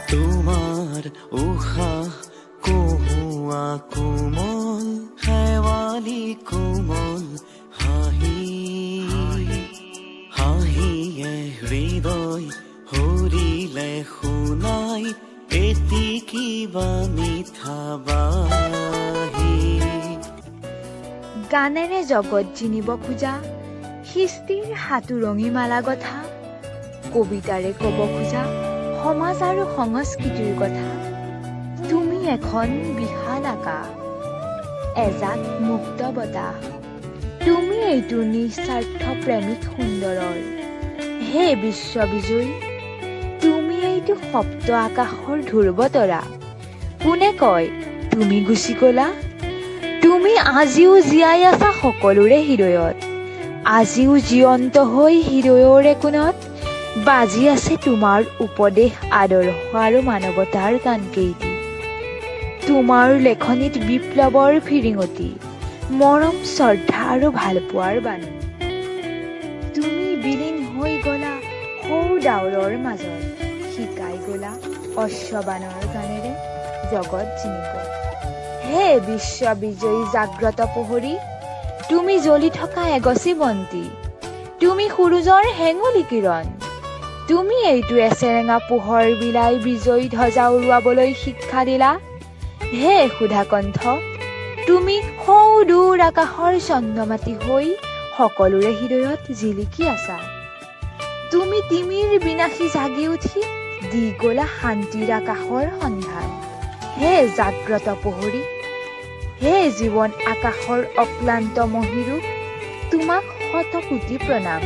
তোমাৰ উশাহ কহুৱা কোমল শেৱালি কোমল হাঁহি হাঁহিয়ে হৃদয় হৰিলে শুনাই এটি কিবা মিঠা বাঁহী। গানেৰে জগত জিনিব খোজা সৃষ্টিৰ সাতুৰঙী মালা কথা, কবিতাৰে ক'ব খোজা সমাজ আৰু সংস্কৃতিৰ কথা। তুমি এখন বিশাল আকাশ, এজাক মুক্ত বতাহ, তুমি এইটো নিস্বাৰ্থ প্ৰেমিক সুন্দৰৰ। হে বিশ্ববিজয়ী, তুমি এইটো সপ্ত আকাশৰ ধ্ৰুৱ তৰা। কোনে কয় তুমি গুচি গলা? তুমি আজিও জীয়াই আছা সকলোৰে হৃদয়ত, আজিও জীয়ন্ত হৈ হৃদয়ৰ কোণত বাজি আছে তোমাৰ উপদেশ, আদৰ্শ আৰু মানৱতাৰ গানকেইটি। তোমাৰ লেখনিত বিপ্লৱৰ ফিৰিঙতি, মৰম শ্ৰদ্ধা আৰু ভালপোৱাৰ বাণী। তুমি বিলীন হৈ গলা সৌ ডাৱৰৰ মাজত, শিকাই গলা অশ্ববানৰ গানেৰে জগত জিনিব। হে বিশ্ববিজয়ী জাগ্ৰত পোহৰী, তুমি জ্বলি থকা এগছি বন্তি, তুমি সূৰুজৰ হেঙুলি কিৰণ। তুমি এইটো এচেৰেঙা পোহৰ বিলাই বিজয়ী ধ্বজা উৰুৱাবলৈ শিক্ষা দিলা। হে সুধাকণ্ঠ, তুমি সৌ দূৰ আকাশৰ চন্দ্ৰমাতি হৈ সকলোৰে হৃদয়ত জিলিকি আছা। তুমি তিমিৰ বিনাশী জাগি উঠি দি গলা শান্তিৰ আকাশৰ সন্ধান। হে জাগ্ৰত পোহৰী, হে জীৱন আকাশৰ অক্লান্ত মহিৰূপ, তোমাক শতকোটি প্ৰণাম।